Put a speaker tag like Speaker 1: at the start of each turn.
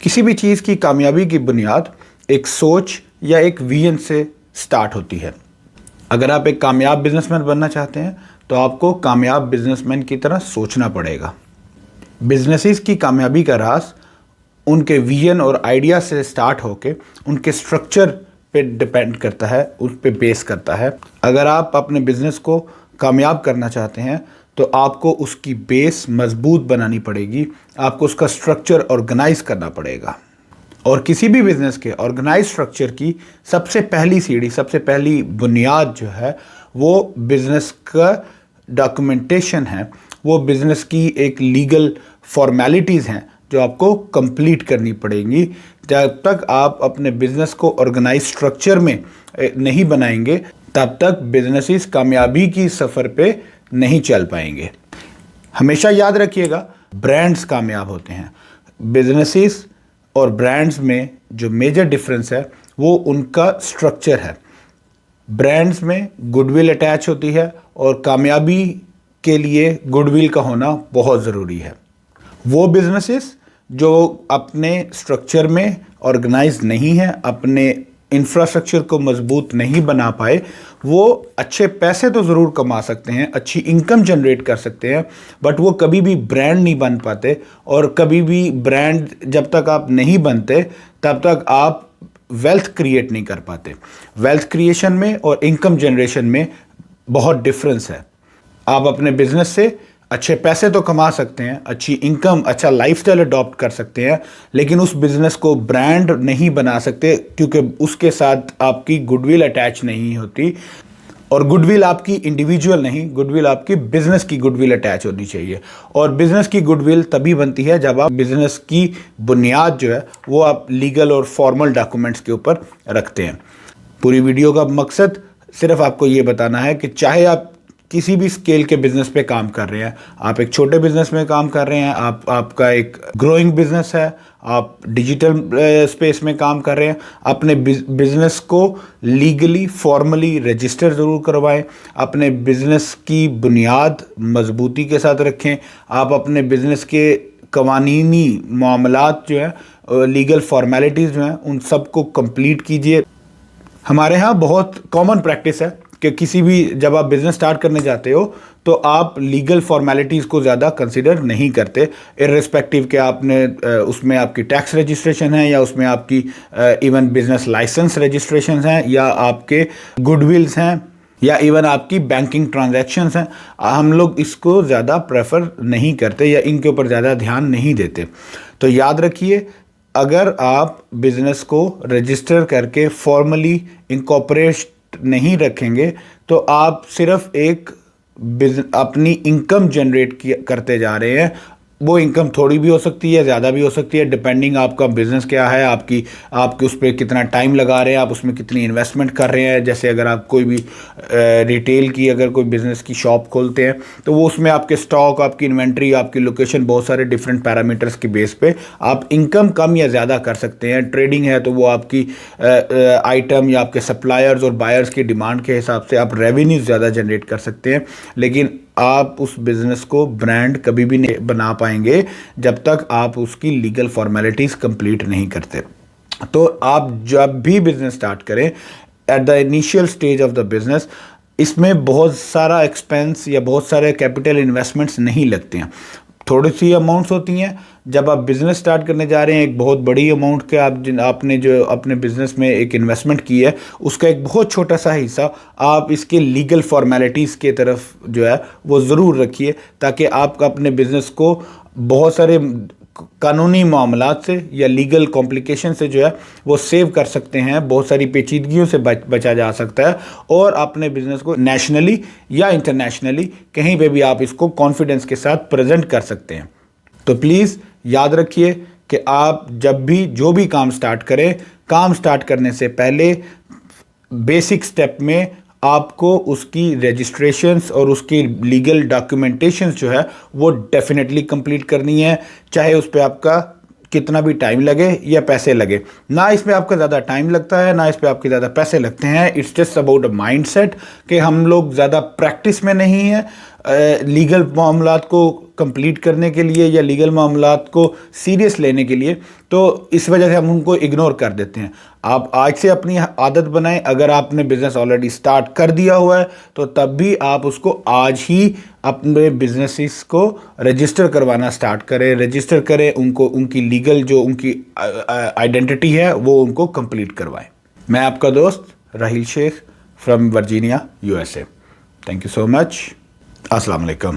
Speaker 1: किसी भी चीज़ की कामयाबी की बुनियाद एक सोच या एक विजन से स्टार्ट होती है। अगर आप एक कामयाब बिजनेसमैन बनना चाहते हैं तो आपको कामयाब बिजनेसमैन की तरह सोचना पड़ेगा। बिजनेसेस की कामयाबी का राज उनके विजन और आइडिया से स्टार्ट होके उनके स्ट्रक्चर पे डिपेंड करता है, उस पे बेस करता है। अगर आप अपने बिजनेस को कामयाब करना चाहते हैं तो आपको उसकी बेस मजबूत बनानी पड़ेगी, आपको उसका स्ट्रक्चर ऑर्गेनाइज करना पड़ेगा। और किसी भी बिजनेस के ऑर्गेनाइज स्ट्रक्चर की सबसे पहली सीढ़ी, सबसे पहली बुनियाद जो है वो बिजनेस का डॉक्यूमेंटेशन है, वो बिजनेस की एक लीगल फॉर्मेलिटीज़ हैं जो आपको कंप्लीट करनी पड़ेंगी। जब तक आप अपने बिजनेस को ऑर्गेनाइज स्ट्रक्चर में नहीं बनाएंगे तब तक बिजनेसेस कामयाबी की सफ़र पे नहीं चल पाएंगे। हमेशा याद रखिएगा, ब्रांड्स कामयाब होते हैं। बिजनेसेस और ब्रांड्स में जो मेजर डिफरेंस है वो उनका स्ट्रक्चर है। ब्रांड्स में गुडविल अटैच होती है और कामयाबी के लिए गुडविल का होना बहुत ज़रूरी है। वो बिजनेसेस जो अपने स्ट्रक्चर में ऑर्गेनाइज नहीं है, अपने इंफ्रास्ट्रक्चर को मजबूत नहीं बना पाए, वो अच्छे पैसे तो ज़रूर कमा सकते हैं, अच्छी इनकम जनरेट कर सकते हैं, बट वो कभी भी ब्रांड नहीं बन पाते। और कभी भी ब्रांड जब तक आप नहीं बनते तब तक आप वेल्थ क्रिएट नहीं कर पाते। वेल्थ क्रिएशन में और इनकम जनरेशन में बहुत डिफरेंस है। आप अपने बिजनेस से अच्छे पैसे तो कमा सकते हैं, अच्छी इनकम, अच्छा लाइफस्टाइल अडॉप्ट कर सकते हैं, लेकिन उस बिज़नेस को ब्रांड नहीं बना सकते क्योंकि उसके साथ आपकी गुडविल अटैच नहीं होती। और गुडविल आपकी इंडिविजुअल नहीं, गुडविल आपकी बिजनेस की गुडविल अटैच होनी चाहिए। और बिजनेस की गुडविल तभी बनती है जब आप बिजनेस की बुनियाद जो है वो आप लीगल और फॉर्मल डॉक्यूमेंट्स के ऊपर रखते हैं। पूरी वीडियो का मकसद सिर्फ आपको ये बताना है कि चाहे आप किसी भी स्केल के बिजनेस पे काम कर रहे हैं, आप एक छोटे बिजनेस में काम कर रहे हैं, आपका एक ग्रोइंग बिजनेस है, आप डिजिटल स्पेस में काम कर रहे हैं, अपने बिजनेस को लीगली फॉर्मली रजिस्टर ज़रूर करवाएं, अपने बिजनेस की बुनियाद मजबूती के साथ रखें, आप अपने बिजनेस के कवानीनी मामलात जो हैं, लीगल फॉर्मेलिटीज़ जो हैं, उन सब को कंप्लीट कीजिए। हमारे यहाँ बहुत कॉमन प्रैक्टिस है कि किसी भी जब आप बिज़नेस स्टार्ट करने जाते हो तो आप लीगल फॉर्मेलिटीज़ को ज़्यादा कंसिडर नहीं करते, इर्रेस्पेक्टिव कि आपने उसमें आपकी टैक्स रजिस्ट्रेशन है या उसमें आपकी इवन बिजनेस लाइसेंस रजिस्ट्रेशन हैं या आपके गुडविल्स हैं या इवन आपकी बैंकिंग ट्रांजैक्शंस हैं। हम लोग इसको ज़्यादा प्रेफर नहीं करते या इनके ऊपर ज़्यादा ध्यान नहीं देते। तो याद रखिए, अगर आप बिज़नेस को रजिस्टर करके फॉर्मली इनकॉर्पोरेट नहीं रखेंगे तो आप सिर्फ एक अपनी इनकम जनरेट करते जा रहे हैं। वो इनकम थोड़ी भी हो सकती है, ज़्यादा भी हो सकती है, डिपेंडिंग आपका बिज़नेस क्या है, आपकी उस पर कितना टाइम लगा रहे हैं, आप उसमें कितनी इन्वेस्टमेंट कर रहे हैं। जैसे अगर आप कोई भी रिटेल की अगर कोई बिज़नेस की शॉप खोलते हैं तो वो उसमें आपके स्टॉक, आपकी इन्वेंट्री, आपकी लोकेशन, बहुत सारे डिफरेंट पैरामीटर्स के बेस पे आप इनकम कम या ज़्यादा कर सकते हैं। ट्रेडिंग है तो वो आपकी आइटम या आपके सप्लायर्स और बायर्स की डिमांड के हिसाब से आप रेवेन्यू ज़्यादा जनरेट कर सकते हैं, लेकिन आप उस बिज़नेस को ब्रांड कभी भी नहीं बना पाएंगे जब तक आप उसकी लीगल फॉर्मेलिटीज़ कंप्लीट नहीं करते। तो आप जब भी बिज़नेस स्टार्ट करें, at the initial stage of the business, इसमें बहुत सारा एक्सपेंस या बहुत सारे कैपिटल इन्वेस्टमेंट्स नहीं लगते हैं, थोड़ी सी अमाउंट्स होती हैं। जब आप बिज़नेस स्टार्ट करने जा रहे हैं, एक बहुत बड़ी अमाउंट के आपने जो अपने बिज़नेस में एक इन्वेस्टमेंट की है उसका एक बहुत छोटा सा हिस्सा आप इसके लीगल फॉर्मेलिटीज़ के तरफ जो है वो ज़रूर रखिए, ताकि आप अपने बिज़नेस को बहुत सारे कानूनी मामलात से या लीगल कॉम्प्लिकेशन से जो है वो सेव कर सकते हैं, बहुत सारी पेचीदगियों से बचा जा सकता है और अपने बिज़नेस को नेशनली या इंटरनेशनली कहीं पे भी आप इसको कॉन्फिडेंस के साथ प्रेजेंट कर सकते हैं। तो प्लीज़ याद रखिए कि आप जब भी जो भी काम स्टार्ट करें, काम स्टार्ट करने से पहले बेसिक स्टेप में आपको उसकी रजिस्ट्रेशंस और उसकी लीगल डॉक्यूमेंटेशंस जो है वो डेफिनेटली कंप्लीट करनी है, चाहे उस पर आपका कितना भी टाइम लगे या पैसे लगे। ना इस पे आपका ज़्यादा टाइम लगता है, ना इस पे आपके ज़्यादा पैसे लगते हैं। It's just about a mind set कि हम लोग ज़्यादा प्रैक्टिस में नहीं है, لیگل معاملات کو کمپلیٹ کرنے کے لیے یا لیگل معاملات کو سیریس لینے کے لیے، تو اس وجہ سے ہم ان کو اگنور کر دیتے ہیں۔ آپ آج سے اپنی عادت بنائیں، اگر آپ نے بزنس آلریڈی سٹارٹ کر دیا ہوا ہے تو تب بھی آپ اس کو آج ہی اپنے بزنسز کو رجسٹر کروانا سٹارٹ کریں، رجسٹر کریں، ان کی لیگل جو ان کی آئیڈینٹی ہے وہ ان کو کمپلیٹ کروائیں۔ میں آپ کا دوست Raheel Sheikh from Virginia USA۔ Thank you so much. السلام علیکم۔